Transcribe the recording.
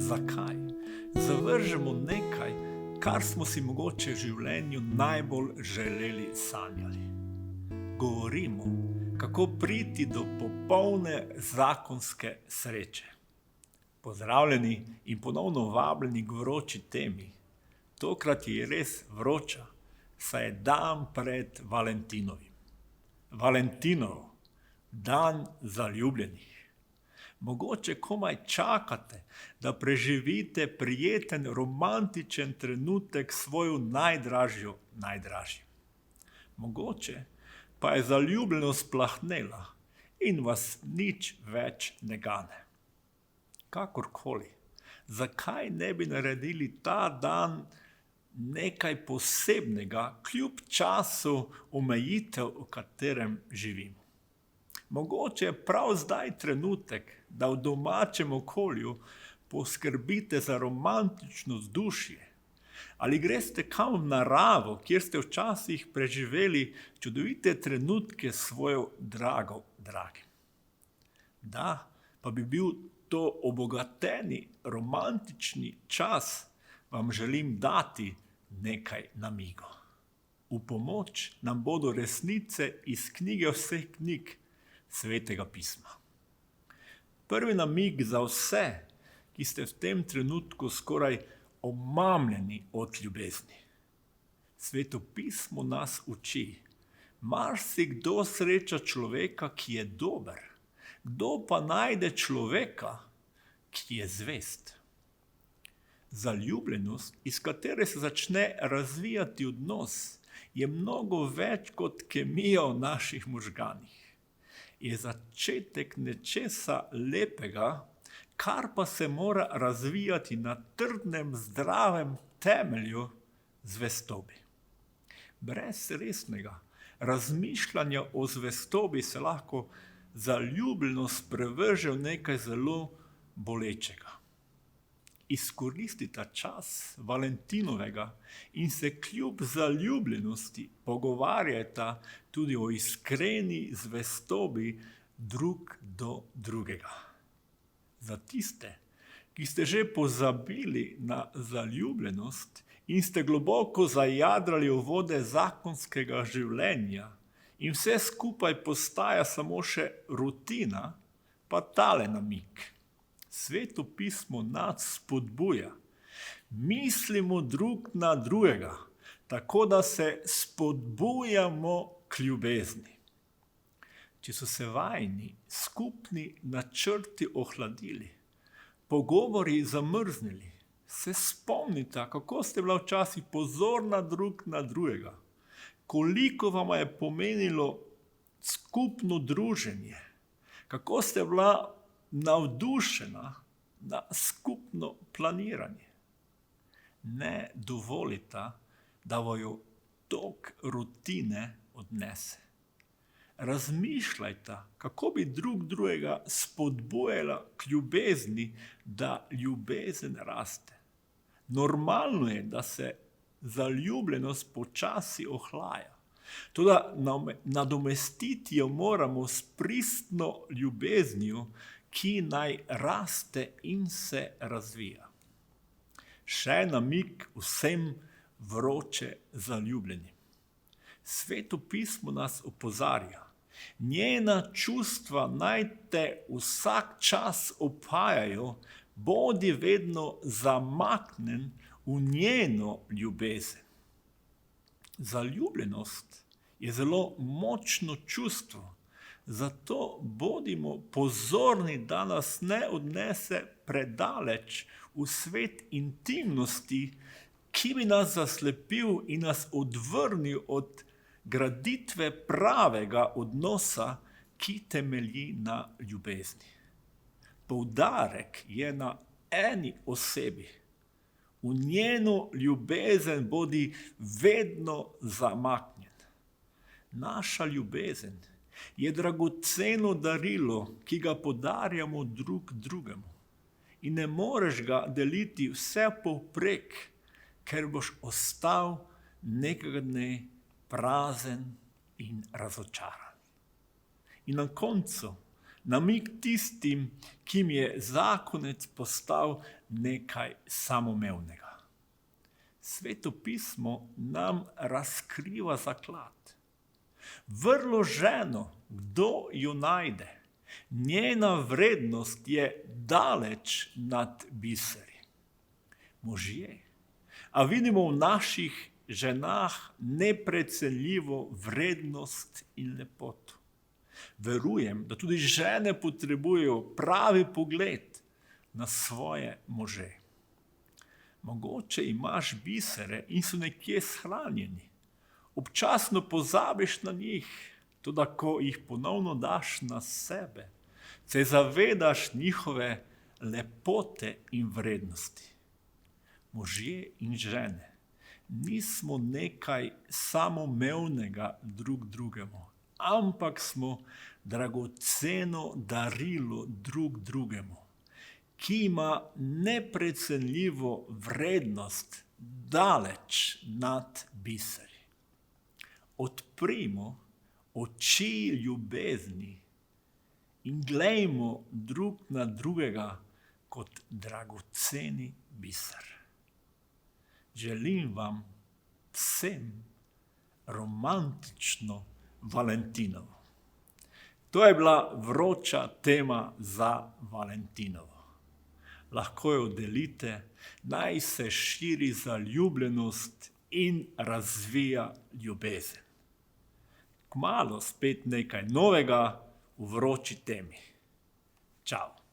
zakaj zavržemo nekaj, kar smo si mogoče v življenju najbolj želeli sanjali. Govorimo, kako priti do popolne zakonske sreče. Pozdravljeni in ponovno vabljeni k vroči temi. Tokrat je res vroča, saj je dan pred Valentinovim. Valentinov, dan zaljubljenih. Mogoče komaj čakate, da preživite prijeten romantičen trenutek s svojo najdražjo najdražjim. Mogoče pa je zaljubljenost plahnela in vas nič več ne gane. Kakorkoli, zakaj ne bi naredili ta dan nekaj posebnega, kljub času omejitev, v katerem živimo? Mogoče je prav zdaj trenutek, da v domačem okolju poskrbite za romantično vzdušje. Ali greste kam v naravo, kjer ste včasih preživeli čudovite trenutke s svojo drago dragim. Da, pa bi bil to obogateni romantični čas, vam želim dati nekaj namigov. V pomoč nam bodo resnice iz knjige vseh knjig Svetega pisma. Prvi namig za vse, ki ste v tem trenutku skoraj omamljeni od ljubezni. Sveto pismo nas uči, marsikdo sreča človeka, ki je dober, kdo pa najde človeka, ki je zvest. Zaljubljenost, iz katere se začne razvijati odnos, je mnogo več kot kemija v naših možganih. Je začetek nečesa lepega, kar pa se mora razvijati na trdnem, zdravem temelju zvestobi. Brez resnega razmišljanja o zvestobi se lahko zaljubljenost prevrže v nekaj zelo bolečega. Izkoristite čas Valentinovega in se kljub zaljubljenosti pogovarjajte tudi o iskreni zvestobi drug do drugega. Za tiste, ki ste že pozabili na zaljubljenost in ste globoko zajadrali v vode zakonskega življenja in vse skupaj postaja samo še rutina, pa tale namig. Sveto pismo nas spodbuja. Mislimo drug na drugega, tako da se spodbujamo k ljubezni. Če so se vajini skupni načrti ohladili, pogovori zamrznili, se spomnite, kako ste bila včasih pozorna drug na drugega, koliko vam je pomenilo skupno druženje, kako ste bila navdušena na skupno planiranje. Ne dovolite, da vaju tok rutine odnese. Razmišljajte, kako bi drug drugega spodbujala k ljubezni, da ljubezen raste. Normalno je, da se zaljubljenost počasi ohlaja. Toda nadomestiti jo moramo s pristno ljubeznijo, ki naj raste in se razvija. Še namig vsem vroče zaljubljenim. Sveto pismo nas opozarja. Njena čustva naj te vsak čas opajajo, bodi vedno zamaknen v njeno ljubezen. Zaljubljenost je zelo močno čustvo, zato bodimo pozorni, da nas ne odnese predaleč v svet intimnosti, ki bi nas zaslepil in nas odvrnil od graditve pravega odnosa, ki temelji na ljubezni. Poudarek je na eni osebi. V njeno ljubezen bodi vedno zamaknjen. Naša ljubezen je dragoceno darilo, ki ga podarjamo drug drugemu. In ne moreš ga deliti vse povprek, ker boš ostal nekega dne prazen in razočaran. In na koncu namig tistim, kim je zakonec postal nekaj samoumevnega. Sveto pismo nam razkriva zaklad. Vrlo ženo, kdo jo najde, njena vrednost je daleč nad biseri. Možje, a vidimo v naših ženah neprecenljivo vrednost in lepoto. Verujem, da tudi žene potrebujejo pravi pogled na svoje može. Mogoče imaš bisere in so nekje shranjeni. Občasno pozabiš na njih, toda ko jih ponovno daš na sebe, se zavedaš njihove lepote in vrednosti. Možje in žene, nismo nekaj samoumevnega drug drugemu, ampak smo dragoceno darilo drug drugemu, ki ima neprecenljivo vrednost daleč nad biseri. Odprimo oči ljubezni in glejmo drug na drugega kot dragoceni biser. Želim vam vsem romantično Valentinovo. To je bila vroča tema za Valentinovo. Lahko jo delite, naj se širi zaljubljenost in razvija ljubezen. Kmalu spet nekaj novega v vroči temi. Čau.